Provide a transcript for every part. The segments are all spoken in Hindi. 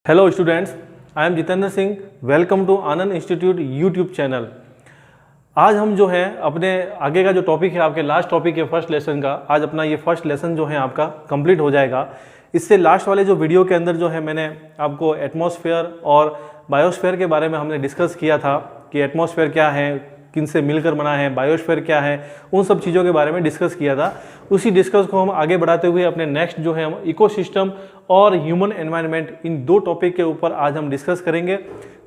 Hello students, I am Jitendra Singh. Welcome to Anand institute YouTube channel. आज हम जो है अपने आगे का जो टॉपिक है, आपके लास्ट टॉपिक है फर्स्ट लेसन का, आज अपना ये फर्स्ट लेसन जो है आपका कंप्लीट हो जाएगा। इससे लास्ट वाले जो वीडियो के अंदर जो है मैंने आपको एटमॉस्फेयर और बायोस्फेयर के बारे में हमने डिस्कस किया था कि एटमॉस्फेयर क्या है, किन से मिलकर बना है, बायोस्फीयर क्या है, उन सब चीज़ों के बारे में डिस्कस किया था। उसी डिस्कस को हम आगे बढ़ाते हुए अपने नेक्स्ट जो है हम इकोसिस्टम और ह्यूमन एनवायरनमेंट, इन दो टॉपिक के ऊपर आज हम डिस्कस करेंगे।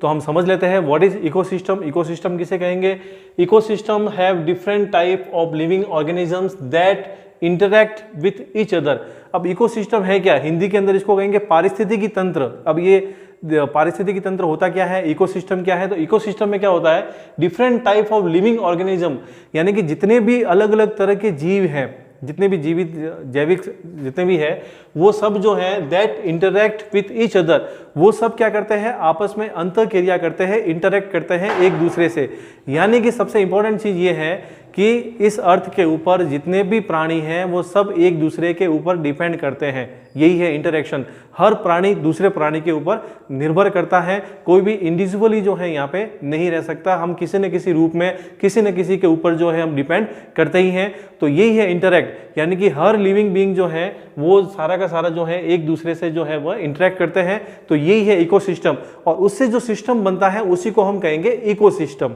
तो हम समझ लेते हैं व्हाट इज इकोसिस्टम। इकोसिस्टम किसे कहेंगे? Ecosystem have different type of living organisms that interact with each other. अब इकोसिस्टम है क्या? हिंदी के अंदर इसको कहेंगे पारिस्थितिकी तंत्र। अब ये पारिस्थितिकी तंत्र होता क्या है, इकोसिस्टम क्या है? तो इकोसिस्टम में क्या होता है, different type of living organism, यानी कि जितने भी अलग अलग तरह के जीव हैं, जितने भी जीवित जैविक जितने भी है, वो सब जो है that interact with each other, वो सब क्या करते हैं, आपस में अंतःक्रिया करते हैं, इंटरैक्ट करते हैं एक दूसरे से। यानी कि सबसे इंपॉर्टेंट चीज ये है कि इस अर्थ के ऊपर जितने भी प्राणी हैं वो सब एक दूसरे के ऊपर डिपेंड करते हैं। यही है इंटरेक्शन। हर प्राणी दूसरे प्राणी के ऊपर निर्भर करता है। कोई भी इंडिविजुअली जो है यहाँ पे नहीं रह सकता। हम किसी न किसी रूप में किसी न किसी के ऊपर जो है हम डिपेंड करते ही हैं। तो यही है इंटरैक्ट, यानी कि हर लिविंग बीइंग जो है वो सारा का सारा जो है एक दूसरे से जो है वह इंटरैक्ट करते हैं। तो यही है इकोसिस्टम, और उससे जो सिस्टम बनता है उसी को हम कहेंगे ecosystem.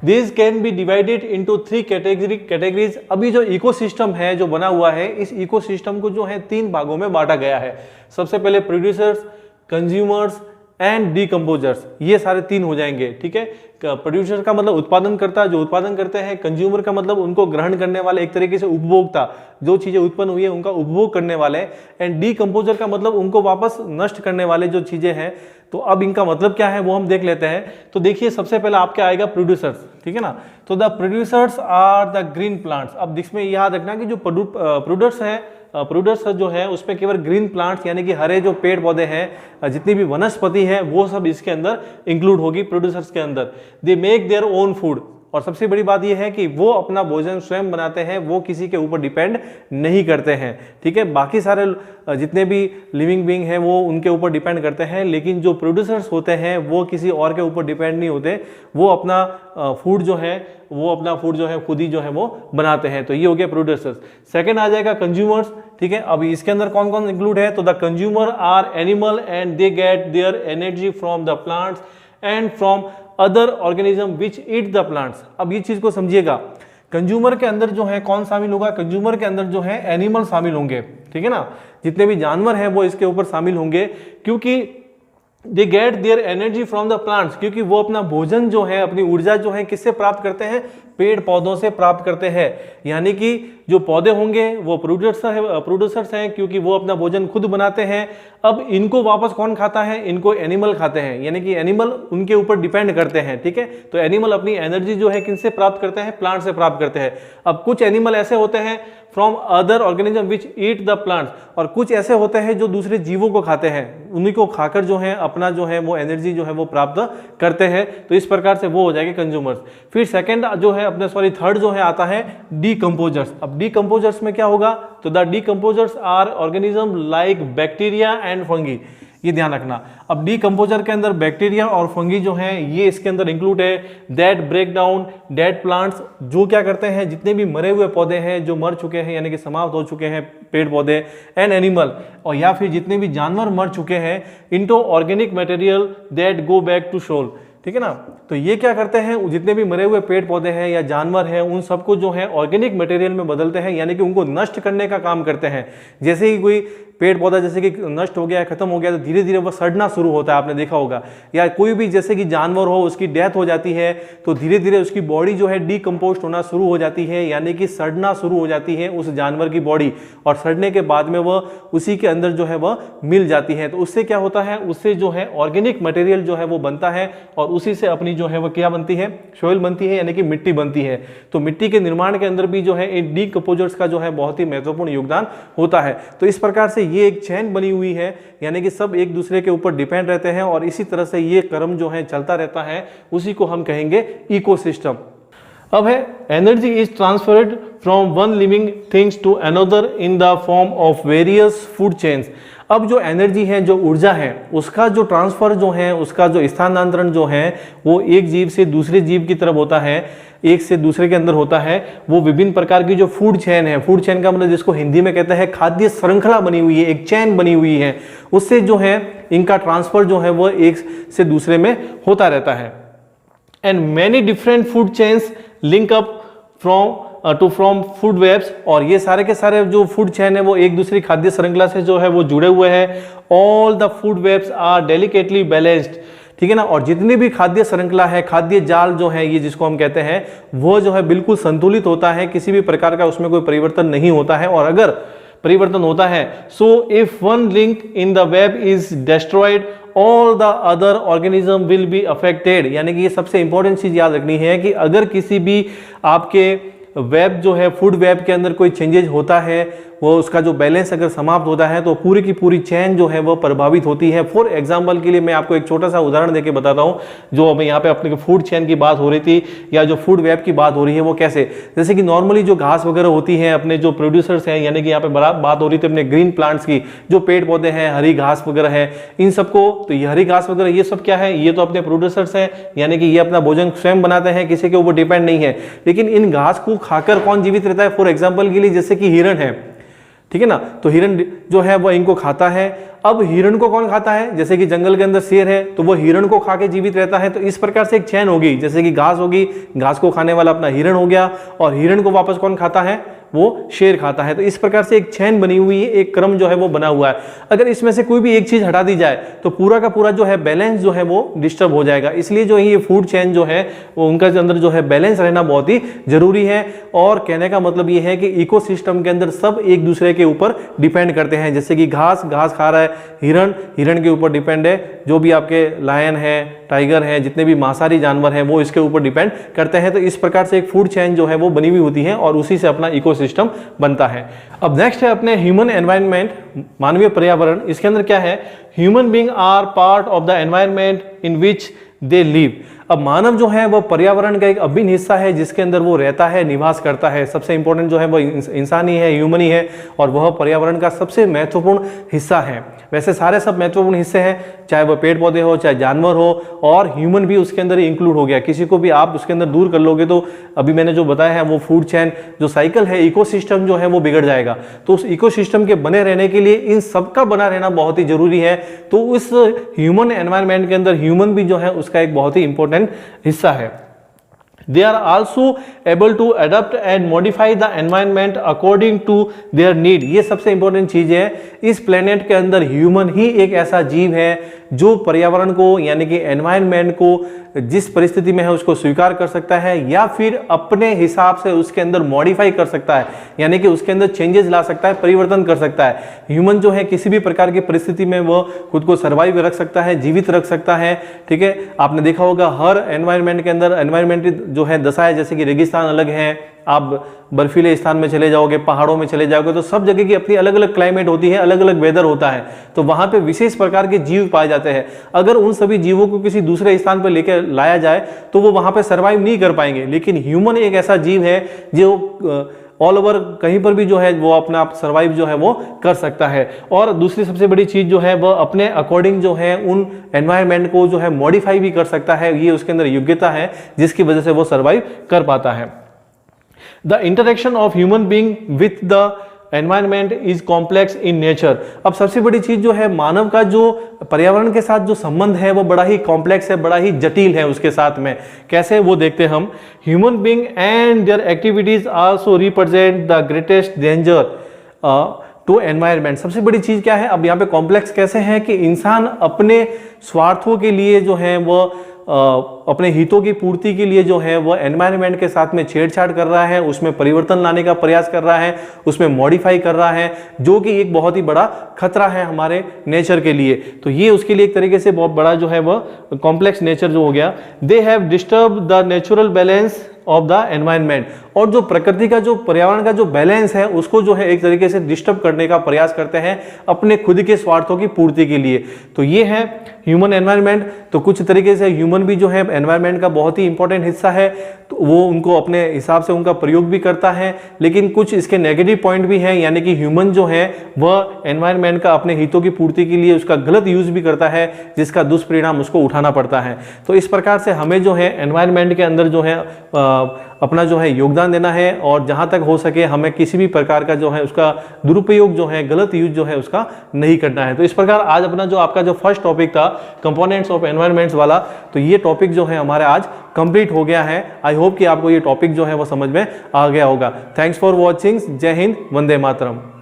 These can be divided into three categories। अभी जो इकोसिस्टम है जो बना हुआ है, इस इकोसिस्टम को जो है तीन भागों में बांटा गया है। सबसे पहले प्रोड्यूसर्स, कंज्यूमर्स एंड डीकम्पोजर्स, ये सारे तीन हो जाएंगे। ठीक है, प्रोड्यूसर का मतलब उत्पादन करता, जो उत्पादन करते हैं। कंज्यूमर का मतलब उनको ग्रहण करने वाले, एक तरीके से उपभोक्ता, जो चीजें उत्पन्न हुई है उनका उपभोग करने वाले। एंड डीकम्पोजर का मतलब उनको वापस नष्ट करने वाले जो चीजें हैं। तो अब इनका मतलब क्या है वो हम देख लेते हैं। तो देखिए, सबसे पहले आपके आएगा प्रोड्यूसर्स, ठीक है ना। तो the producers are the green plants. अब इसमें याद रखना कि जो प्रोड्यूसर्स है, प्रोड्यूसर्स जो है उसमें केवल ग्रीन प्लांट्स, यानी कि हरे जो पेड़ पौधे हैं, जितनी भी वनस्पति है, वो सब इसके अंदर इंक्लूड होगी प्रोड्यूसर्स के अंदर। They make their own food, और सबसे बड़ी बात यह है कि वो अपना भोजन स्वयं बनाते हैं, वो किसी के ऊपर डिपेंड नहीं करते हैं। ठीक है, बाकी सारे जितने भी लिविंग बीइंग हैं वो उनके ऊपर डिपेंड करते हैं, लेकिन जो प्रोड्यूसर्स होते हैं वो किसी और के ऊपर डिपेंड नहीं होते। वो अपना फूड जो है खुद ही जो है वो बनाते हैं। तो ये हो गया प्रोड्यूसर्स। सेकंड आ जाएगा कंज्यूमर्स। ठीक है, अब इसके अंदर कौन कौन इंक्लूड है? तो the consumer are animal and they get their energy from the plants and from other organism which eat the plants. अब ये चीज को समझिएगा, कंज्यूमर के अंदर जो है कौन शामिल होगा? कंज्यूमर के अंदर जो है एनिमल शामिल होंगे। ठीक है ना, जितने भी जानवर हैं वो इसके ऊपर शामिल होंगे, क्योंकि दे get their energy from the plants, क्योंकि वो अपना भोजन जो है, अपनी ऊर्जा जो है किससे प्राप्त करते हैं? पेड़ पौधों से प्राप्त करते हैं। यानी कि जो पौधे होंगे वो प्रोड्यूसर्स हैं, क्योंकि वो अपना भोजन खुद बनाते हैं। अब इनको वापस कौन खाता है? इनको एनिमल खाते हैं, यानी कि एनिमल उनके ऊपर डिपेंड करते हैं। ठीक है, तो एनिमल अपनी एनर्जी जो है किनसे प्राप्त करते हैं? प्लांट से प्राप्त करते हैं। अब कुछ एनिमल ऐसे होते हैं from other organism which eat the plants, और कुछ ऐसे होते हैं जो दूसरे जीवों को खाते हैं, उन्हीं को खाकर जो है अपना जो है वो एनर्जी जो है वो प्राप्त करते हैं। तो इस प्रकार से वो हो जाएंगे कंज्यूमर्स। फिर सेकंड जो है थर्ड जो है आता है डीकम्पोजर्स। अब डीकम्पोजर्स में क्या होगा? तो the decomposers are organism like bacteria and fungi. ये ध्यान रखना। अब डीकम्पोजर के अंदर बैक्टीरिया और फंगी जो हैं ये इसके अंदर इंक्लूड है। That break down dead plants, जो क्या करते हैं, जितने भी मरे हुए पौधे हैं जो मर चुके हैं, यानी कि समाप्त हो चुके हैं पेड़ पौधे, एंड एनिमल, और या फिर जितने भी जानवर मर चुके हैं, into organic material that go back to soil. ठीक है ना, तो ये क्या करते हैं, जितने भी मरे हुए पेड़ पौधे हैं या जानवर हैं उन सबको जो है ऑर्गेनिक मटेरियल में बदलते हैं, यानी कि उनको नष्ट करने का काम करते हैं। जैसे ही कोई पेड़ पौधा जैसे कि नष्ट हो गया, खत्म हो गया, तो धीरे धीरे वह सड़ना शुरू होता है, आपने देखा होगा। या कोई भी जैसे कि जानवर हो, उसकी डेथ हो जाती है, तो धीरे धीरे उसकी बॉडी जो है डीकम्पोस्ट होना शुरू हो जाती है, यानी कि सड़ना शुरू हो जाती है उस जानवर की बॉडी, और सड़ने के बाद में वह उसी के अंदर जो है वह मिल जाती है। तो उससे क्या होता है, उससे जो है ऑर्गेनिक मटेरियल जो है वो बनता है, और उसी से अपनी जो है वो क्या बनती है? सॉइल बनती है, यानी कि मिट्टी बनती है। तो मिट्टी के निर्माण के अंदर भी जो है इन डीकम्पोजर्स का जो है बहुत ही महत्वपूर्ण योगदान होता है। तो इस प्रकार से ये एक चेन बनी हुई है, यानी कि सब एक दूसरे के ऊपर डिपेंड रहते हैं, और इसी तरह से ये क्रम जो है चलता रहता है, उसी को हम कहेंगे इकोसिस्टम। अब है energy is transferred from one living things to another in the form of various food chains. अब जो एनर्जी है, जो ऊर्जा है, उसका जो ट्रांसफर जो है, उसका जो स्थानांतरण जो है, वो एक जीव से दूसरे जीव की तरफ होता है, एक से दूसरे के अंदर होता है। वो विभिन्न प्रकार की जो फूड चेन है, फूड चेन का मतलब जिसको हिंदी में कहते हैं खाद्य श्रृंखला बनी हुई है, एक चेन बनी हुई है, उससे जो है इनका ट्रांसफर जो है वो एक से दूसरे में होता रहता है। And many different food chains link up from food webs, और ये सारे के सारे जो फूड चेन है वो एक दूसरी खाद्य श्रृंखला से जो है वो जुड़े हुए हैं। All the food webs are delicately balanced, ठीक है ना। और जितनी भी खाद्य श्रृंखला है, खाद्य जाल जो है, ये जिसको हम कहते हैं, वो जो है बिल्कुल संतुलित होता है, किसी भी प्रकार का उसमें कोई परिवर्तन नहीं होता है। और अगर परिवर्तन होता है, so if one link in the web is destroyed all the other organism will be affected. यानी कि ये सबसे इंपॉर्टेंट चीज याद रखनी है कि अगर किसी भी आपके वेब जो है, फूड वेब के अंदर कोई चेंजेज होता है, वो उसका जो बैलेंस अगर समाप्त होता है, तो पूरी की पूरी चेन जो है वो प्रभावित होती है। फॉर एग्जांपल के लिए मैं आपको एक छोटा सा उदाहरण देके बताता हूँ। जो अभी यहाँ पे अपने फूड चेन की बात हो रही थी या जो फूड वेब की बात हो रही है, वो कैसे, जैसे कि नॉर्मली जो घास वगैरह होती है, अपने जो प्रोड्यूसर्स हैं, यानी कि यहाँ पे बात हो रही थी अपने ग्रीन प्लांट्स की, जो पेड़ पौधे हैं, हरी घास वगैरह है, इन सबको, तो ये हरी घास वगैरह ये सब क्या है, ये तो अपने प्रोड्यूसर्स हैं, यानी कि ये अपना भोजन स्वयं बनाते हैं, किसी के ऊपर डिपेंड नहीं है। लेकिन इन घास को खाकर कौन जीवित रहता है? फॉर एग्जाम्पल के लिए जैसे कि हिरण है, ठीक है ना, तो हिरण जो है वो इनको खाता है। अब हिरण को कौन खाता है? जैसे कि जंगल के अंदर शेर है, तो वो हिरण को खा के जीवित रहता है। तो इस प्रकार से एक चैन होगी, जैसे कि घास होगी, घास को खाने वाला अपना हिरण हो गया, और हिरण को वापस कौन खाता है? वो शेर खाता है। तो इस प्रकार से एक चैन बनी हुई है, एक क्रम जो है वो बना हुआ है। अगर इसमें से कोई भी एक चीज हटा दी जाए तो पूरा का पूरा जो है बैलेंस जो है वो डिस्टर्ब हो जाएगा। इसलिए जो ये फूड चेन जो है वो उनका अंदर जो है बैलेंस रहना बहुत ही जरूरी है। और कहने का मतलब ये है कि इकोसिस्टम के अंदर सब एक दूसरे के ऊपर डिपेंड करते हैं। जैसे कि घास खा रहा है हिरण के ऊपर डिपेंड है, जो भी आपके लायन है, टाइगर है, जितने भी मांसाहारी जानवर हैं वो इसके ऊपर डिपेंड करते हैं। तो इस प्रकार से एक फूड चेन जो है वो बनी हुई होती है और उसी से अपना इकोसिस्टम बनता है। अब नेक्स्ट है अपने ह्यूमन एनवायरनमेंट, मानवीय पर्यावरण। इसके अंदर क्या है? Human being are part of the environment in which they live. अब मानव जो है वो पर्यावरण का एक अभिन्न हिस्सा है जिसके अंदर वो रहता है, निवास करता है। सबसे इंपॉर्टेंट जो है वो इंसान ही है, ह्यूमन ही है, और वह पर्यावरण का सबसे महत्वपूर्ण हिस्सा है। वैसे सारे सब महत्वपूर्ण हिस्से हैं, चाहे वह पेड़ पौधे हो, चाहे जानवर हो, और ह्यूमन भी उसके अंदर इंक्लूड हो गया। किसी को भी आप उसके अंदर दूर कर लोगे तो अभी मैंने जो बताया है वो फूड चेन जो साइकिल है, इकोसिस्टम जो है वो बिगड़ जाएगा। तो उस इकोसिस्टम के बने रहने के लिए इन सबका बना रहना बहुत ही जरूरी है। तो उस ह्यूमन एनवायरनमेंट के अंदर ह्यूमन भी जो है उसका एक बहुत ही इंपॉर्टेंट हिस्सा है। They are also able to adapt and modify the environment according to their need। ये सबसे इंपॉर्टेंट चीज है। इस प्लेनेट के अंदर ह्यूमन ही एक ऐसा जीव है जो पर्यावरण को, यानी कि एनवायरनमेंट को जिस परिस्थिति में है उसको स्वीकार कर सकता है, या फिर अपने हिसाब से उसके अंदर मॉडिफाई कर सकता है, यानी कि उसके अंदर चेंजेस ला सकता है, परिवर्तन कर सकता है। ह्यूमन जो है किसी भी प्रकार की परिस्थिति में वो खुद को सर्वाइव रख सकता है, जीवित रख सकता है। ठीक है, आपने देखा होगा हर एनवायरनमेंट के अंदर एनवायरनमेंट जो है दशा है, जैसे कि रेगिस्तान अलग है, आप बर्फीले स्थान में चले जाओगे, पहाड़ों में चले जाओगे, तो सब जगह की अपनी अलग अलग क्लाइमेट होती है, अलग अलग वेदर होता है। तो वहां पे विशेष प्रकार के जीव पाए जाते हैं। अगर उन सभी जीवों को किसी दूसरे स्थान पर लेकर लाया जाए तो वो वहां पे सर्वाइव नहीं कर पाएंगे। लेकिन ह्यूमन एक ऐसा जीव है जो ऑल ओवर कहीं पर भी जो है वो अपना आप सर्वाइव जो है वो कर सकता है। और दूसरी सबसे बड़ी चीज जो है वह अपने अकॉर्डिंग जो है उन एनवायरनमेंट को जो है मॉडिफाई भी कर सकता है। ये उसके अंदर योग्यता है जिसकी वजह से वो सर्वाइव कर पाता है। The interaction of human being with the environment is complex in nature। अब सबसे बड़ी चीज जो है मानव का जो पर्यावरण के साथ जो संबंध है वो बड़ा ही कॉम्प्लेक्स है, बड़ा ही जटिल है उसके साथ में। कैसे वो देखते हैं हम। Human being and their activities also represent the greatest danger to environment. सबसे बड़ी चीज क्या है, अब यहाँ पे कॉम्प्लेक्स कैसे है कि इंसान अपने स्वार्थों के लिए जो है वो अपने हितों की पूर्ति के लिए जो है वह एनवायरनमेंट के साथ में छेड़छाड़ कर रहा है, उसमें परिवर्तन लाने का प्रयास कर रहा है, उसमें मॉडिफाई कर रहा है, जो कि एक बहुत ही बड़ा खतरा है हमारे नेचर के लिए। तो ये उसके लिए एक तरीके से बहुत बड़ा जो है वह कॉम्प्लेक्स नेचर जो हो गया। They have disturb the natural balance of the environment, और जो प्रकृति का जो पर्यावरण का जो बैलेंस है उसको जो है एक तरीके से डिस्टर्ब करने का प्रयास करते हैं अपने खुद के स्वार्थों की पूर्ति के लिए। तो ये है ह्यूमन एनवायरनमेंट। तो कुछ तरीके से ह्यूमन भी जो है एनवायरनमेंट का बहुत ही इंपॉर्टेंट हिस्सा है, तो वो उनको अपने हिसाब से उनका प्रयोग भी करता है, लेकिन कुछ इसके नेगेटिव पॉइंट भी हैं, यानी कि ह्यूमन जो है वह एनवायरनमेंट का अपने हितों की पूर्ति के लिए उसका गलत यूज भी करता है, जिसका दुष्परिणाम उसको उठाना पड़ता है। तो इस प्रकार से हमें जो है एनवायरनमेंट के अंदर जो है अपना जो है योगदान देना है, और जहां तक हो सके हमें किसी भी प्रकार का जो है उसका दुरुपयोग जो है, गलत यूज जो है उसका नहीं करना है। तो इस प्रकार आज अपना जो आपका जो फर्स्ट टॉपिक था कंपोनेंट्स ऑफ एनवायरनमेंट्स वाला, तो ये टॉपिक जो है हमारा आज कंप्लीट हो गया है। आई होप कि आपको ये टॉपिक जो है वो समझ में आ गया होगा। Thanks for watching. जय हिंद, वंदे मातरम।